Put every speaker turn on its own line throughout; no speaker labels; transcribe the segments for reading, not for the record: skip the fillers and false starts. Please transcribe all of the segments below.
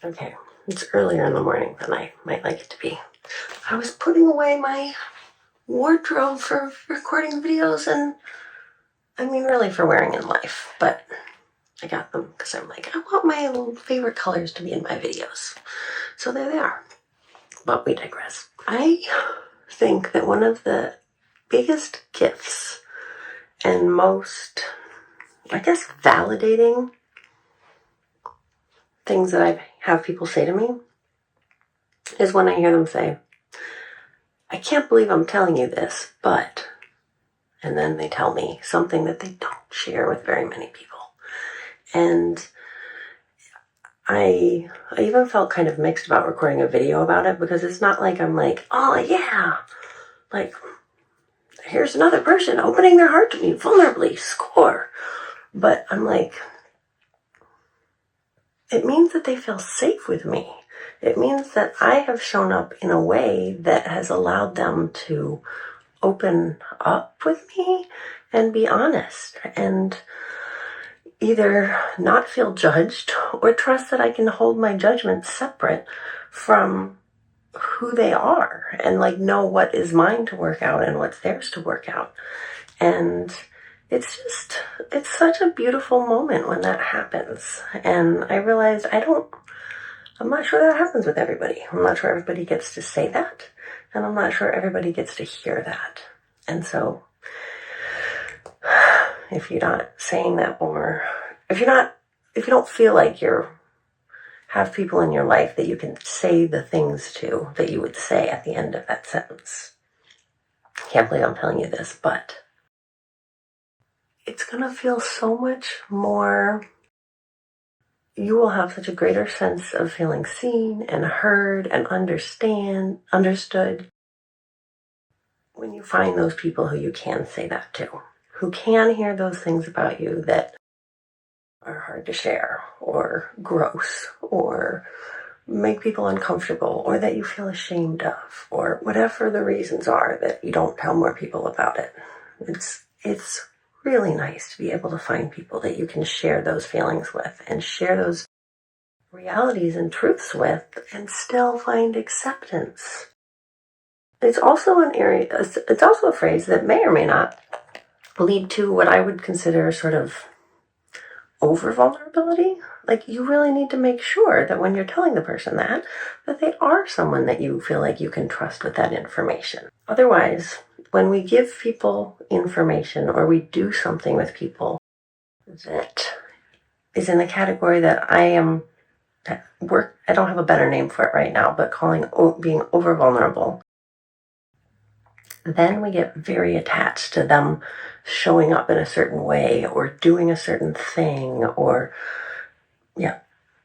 Okay, it's earlier in the morning than I might like it to be. I was putting away my wardrobe for recording videos and, really for wearing in life, but I got them because I'm like, I want my little favorite colors to be in my videos. So there they are. But we digress. I think that one of the biggest gifts and most, validating things that I have people say to me is when I hear them say, I can't believe I'm telling you this, but, and then they tell me something that they don't share with very many people. And I even felt kind of mixed about recording a video about it, because it's not like I'm like, oh yeah, like, here's another person opening their heart to me vulnerably, score. But I'm like, it means that they feel safe with me. It means that I have shown up in a way that has allowed them to open up with me and be honest and either not feel judged or trust that I can hold my judgment separate from who they are and like know what is mine to work out and what's theirs to work out. And it's such a beautiful moment when that happens. And I realized I'm not sure that happens with everybody. I'm not sure everybody gets to say that. And I'm not sure everybody gets to hear that. And so if you're not saying that, or if you don't feel like have people in your life that you can say the things to that you would say at the end of that sentence. Can't believe I'm telling you this, but it's going to feel so much more. You will have such a greater sense of feeling seen and heard and understood when you find those people who you can say that to, who can hear those things about you that are hard to share or gross or make people uncomfortable or that you feel ashamed of or whatever the reasons are that you don't tell more people about it. It's really nice to be able to find people that you can share those feelings with and share those realities and truths with and still find acceptance. It's also it's also a phrase that may or may not lead to what I would consider sort of over vulnerability. Like, you really need to make sure that when you're telling the person that they are someone that you feel like you can trust with that information. Otherwise, when we give people information or we do something with people that is in the category that I don't have a better name for it right now, but being over vulnerable, then we get very attached to them showing up in a certain way or doing a certain thing or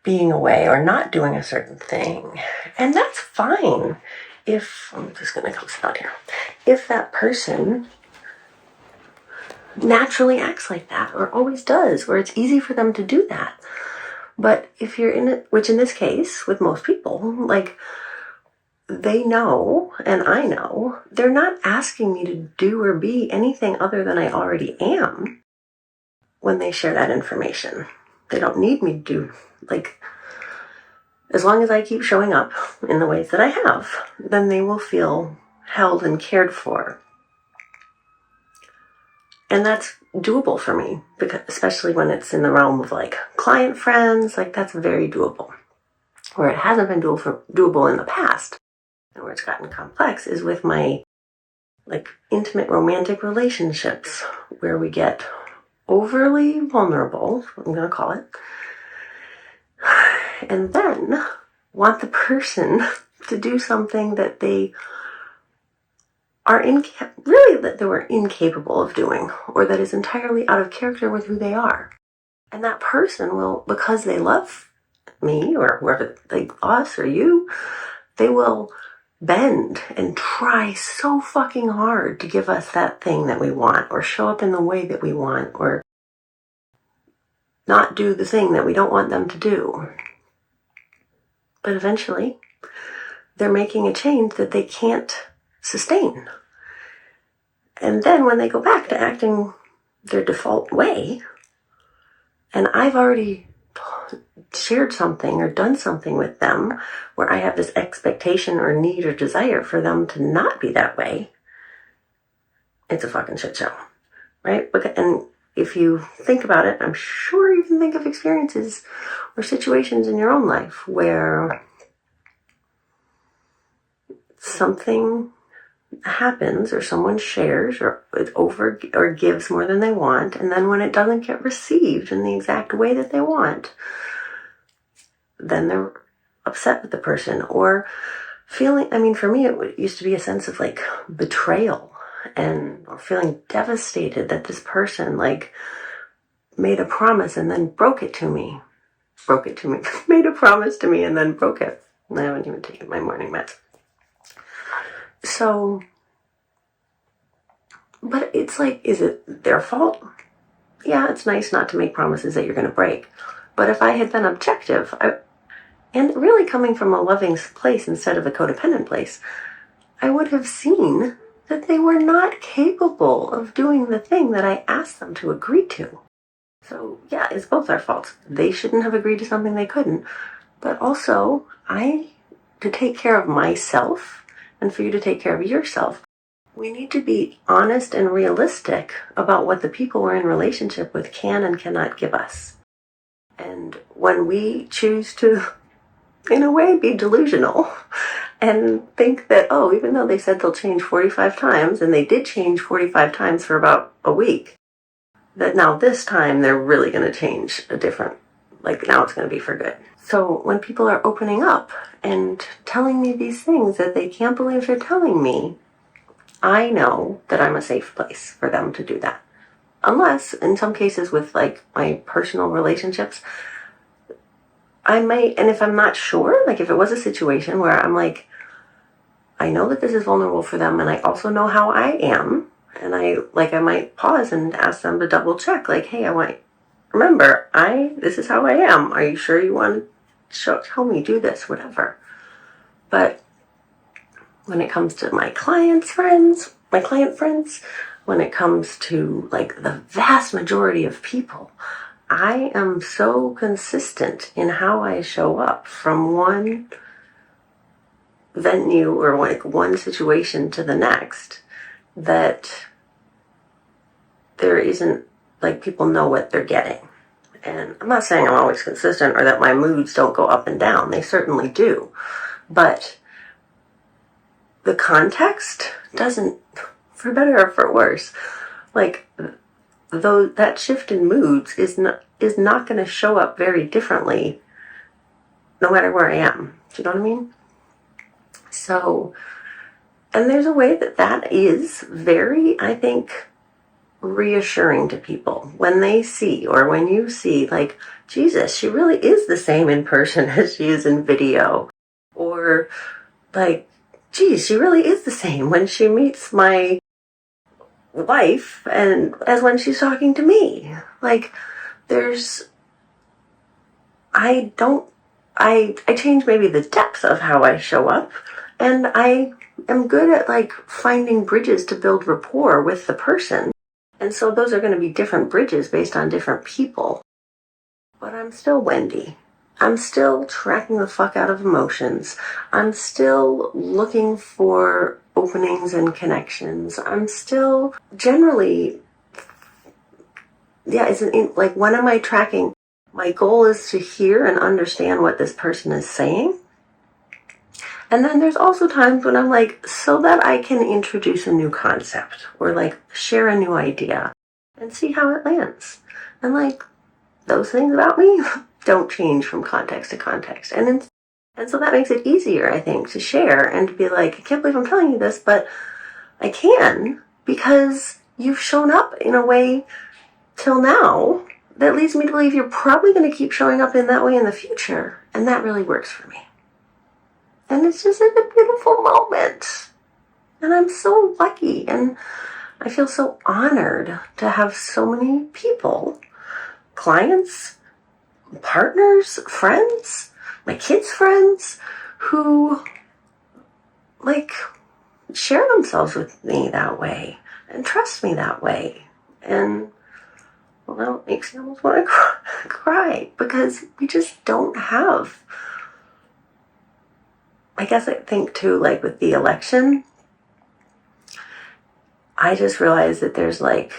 being away or not doing a certain thing. And that's fine if, I'm just going to come sit out here, if that person naturally acts like that or always does, or it's easy for them to do that. But if you're in it, which in this case, with most people, like, they know, and I know, they're not asking me to do or be anything other than I already am when they share that information. They don't need me to do, as long as I keep showing up in the ways that I have, then they will feel held and cared for. And that's doable for me, because especially when it's in the realm of client friends, that's very doable. Where it hasn't been doable in the past, and where it's gotten complex, is with my intimate romantic relationships, where we get overly vulnerable, I'm going to call it, and then want the person to do something that they are that they were incapable of doing, or that is entirely out of character with who they are. And that person will, because they love me or whoever, us or you, they will bend and try so fucking hard to give us that thing that we want, or show up in the way that we want, or not do the thing that we don't want them to do. But eventually, they're making a change that they can't sustain. And then when they go back to acting their default way, and I've already shared something or done something with them where I have this expectation or need or desire for them to not be that way, it's a fucking shit show, right? And if you think about it, I'm sure you can think of experiences or situations in your own life where something happens or someone shares or gives more than they want, and then when it doesn't get received in the exact way that they want, then they're upset with the person or feeling, for me it used to be a sense of like betrayal or feeling devastated that this person like made a promise and then broke it to me made a promise to me and then broke it. I haven't even taken my morning meds. So, but it's like, is it their fault? Yeah, it's nice not to make promises that you're going to break. But if I had been objective, and really coming from a loving place instead of a codependent place, I would have seen that they were not capable of doing the thing that I asked them to agree to. So yeah, it's both our faults. They shouldn't have agreed to something they couldn't. But also, to take care of myself and for you to take care of yourself, we need to be honest and realistic about what the people we're in relationship with can and cannot give us. And when we choose to, in a way, be delusional and think that, oh, even though they said they'll change 45 times, and they did change 45 times for about a week, that now this time they're really going to change now it's going to be for good. So when people are opening up and telling me these things that they can't believe they're telling me, I know that I'm a safe place for them to do that. Unless, in some cases with like my personal relationships, I might, and if I'm not sure, like if it was a situation where I'm like, I know that this is vulnerable for them and I also know how I am, and I might pause and ask them to double check, like, hey, this is how I am. Are you sure you want to tell me, do this, whatever. But when it comes to my client friends, when it comes to like the vast majority of people, I am so consistent in how I show up from one venue or like one situation to the next that there isn't, like, people know what they're getting. And I'm not saying I'm always consistent or that my moods don't go up and down. They certainly do. But the context doesn't, for better or for worse, like, though that shift in moods is not going to show up very differently no matter where I am. Do you know what I mean? So, and there's a way that is very, I think, reassuring to people when they see, or when you see, like, Jesus, she really is the same in person as she is in video. Or, like, geez, she really is the same when she meets my wife and as when she's talking to me. Like, I change maybe the depth of how I show up, and I am good at like finding bridges to build rapport with the person. And so those are going to be different bridges based on different people. But I'm still Wendy. I'm still tracking the fuck out of emotions. I'm still looking for openings and connections. I'm still generally, like, when am I tracking? My goal is to hear and understand what this person is saying. And then there's also times when I'm like, so that I can introduce a new concept or like share a new idea and see how it lands. And like, those things about me don't change from context to context. And so that makes it easier, I think, to share and to be like, I can't believe I'm telling you this, but I can, because you've shown up in a way till now that leads me to believe you're probably going to keep showing up in that way in the future. And that really works for me. And it's just like a beautiful moment. And I'm so lucky. And I feel so honored to have so many people, clients, partners, friends, my kids' friends, who like share themselves with me that way and trust me that way. And Well, now it makes me almost want to cry because we just don't have. I guess I think too, like with the election, I just realized that there's like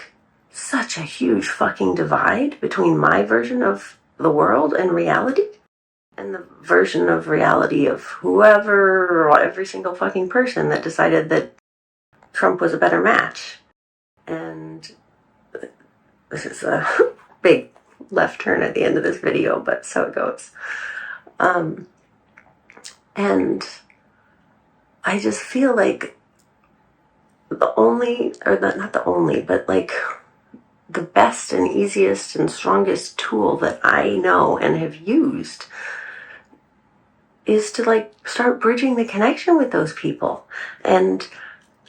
such a huge fucking divide between my version of the world and reality and the version of reality of whoever, or every single fucking person that decided that Trump was a better match. And this is a big left turn at the end of this video, but so it goes. And I just feel like the only, or not the only, but like the best and easiest and strongest tool that I know and have used is to like start bridging the connection with those people. And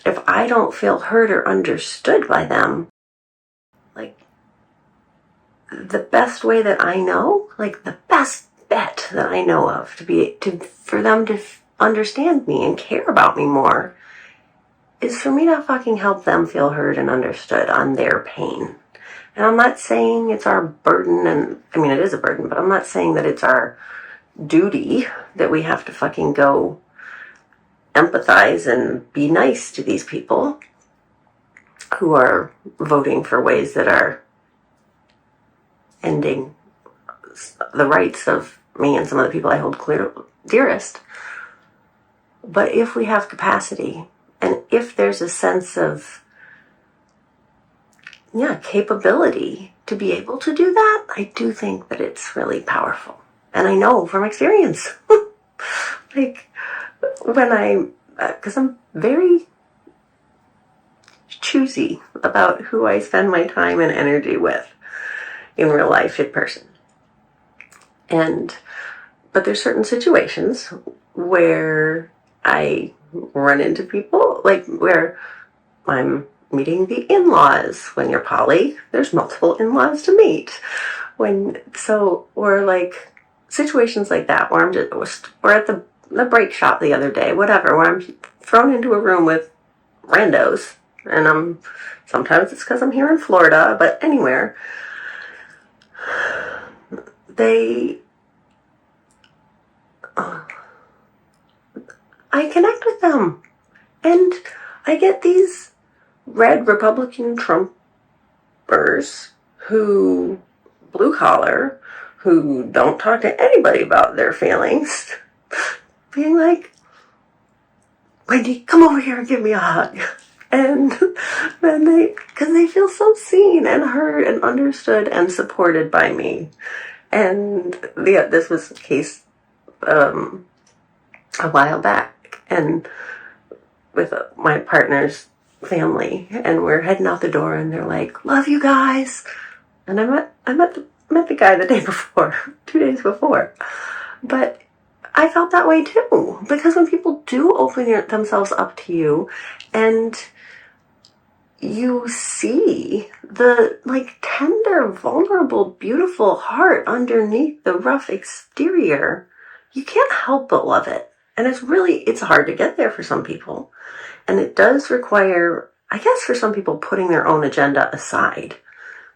if I don't feel heard or understood by them, like the best way that I know, like the best bet that I know of for them to understand me and care about me more is for me to fucking help them feel heard and understood on their pain. And I'm not saying it's our burden, and I mean it is a burden, but I'm not saying that it's our duty that we have to fucking go empathize and be nice to these people who are voting for ways that are ending the rights of me and some of the people I hold dearest. But if we have capacity, and if there's a sense of capability to be able to do that, I do think that it's really powerful. And I know from experience, like when because I'm very choosy about who I spend my time and energy with in real life, in person. But there's certain situations where I run into people, like where I'm meeting the in-laws. When you're poly, there's multiple in-laws to meet. Or like situations like that where we're at the brake shop the other day, whatever, where I'm thrown into a room with randos, and sometimes it's because I'm here in Florida, but anywhere, I connect with them, and I get these red Republican Trumpers who blue collar, who don't talk to anybody about their feelings, being like, Wendy, come over here and give me a hug. And then because they feel so seen and heard and understood and supported by me. And this was the case a while back, and with my partner's family, and we're heading out the door, and they're like, "Love you guys." And I met the guy the day before, 2 days before, but I felt that way too, because when people do open themselves up to you, and you see the like tender, vulnerable, beautiful heart underneath the rough exterior, you can't help but love it. And it's hard to get there for some people. And it does require, I guess for some people, putting their own agenda aside.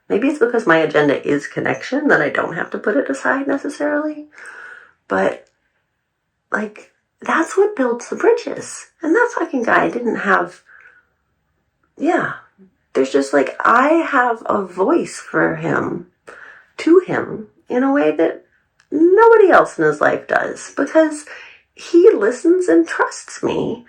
Maybe it's because my agenda is connection that I don't have to put it aside necessarily. But like, that's what builds the bridges. And that fucking guy didn't have, there's just like, I have a voice for him, to him, in a way that nobody else in his life does, because he listens and trusts me,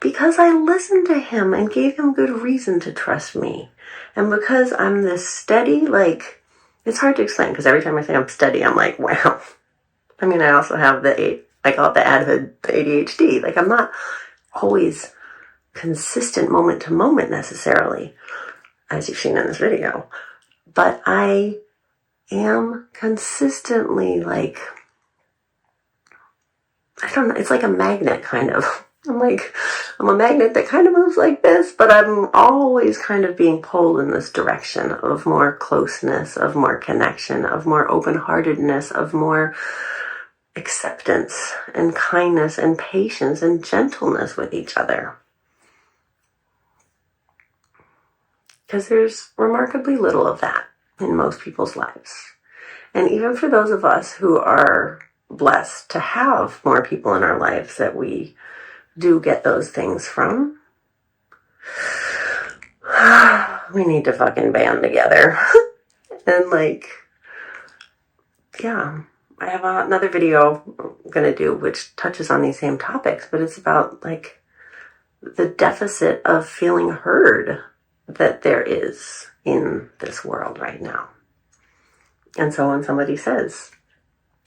because I listened to him and gave him good reason to trust me. And because I'm this steady, like, it's hard to explain, because every time I say I'm steady, I'm like, wow. I mean, I also have I call it the adhood, the ADHD. Like, I'm not always consistent moment to moment necessarily, as you've seen in this video. But I am consistently, like, I don't know, it's like a magnet, kind of. I'm a magnet that kind of moves like this, but I'm always kind of being pulled in this direction of more closeness, of more connection, of more open-heartedness, of more acceptance and kindness and patience and gentleness with each other. Because there's remarkably little of that in most people's lives. And even for those of us who are blessed to have more people in our lives that we do get those things from, we need to fucking band together. And yeah, I have another video I'm going to do which touches on these same topics, but it's about the deficit of feeling heard that there is in this world right now. And so when somebody says,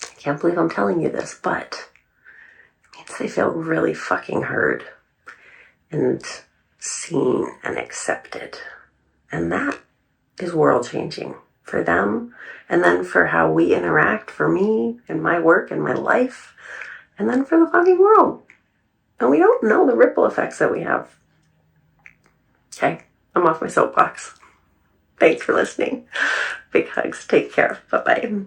I can't believe I'm telling you this, but it means they feel really fucking heard and seen and accepted. And that is world changing for them. And then for how we interact, for me and my work and my life, and then for the fucking world. And we don't know the ripple effects that we have. Okay, I'm off my soapbox. Thanks for listening. Big hugs. Take care. Bye-bye.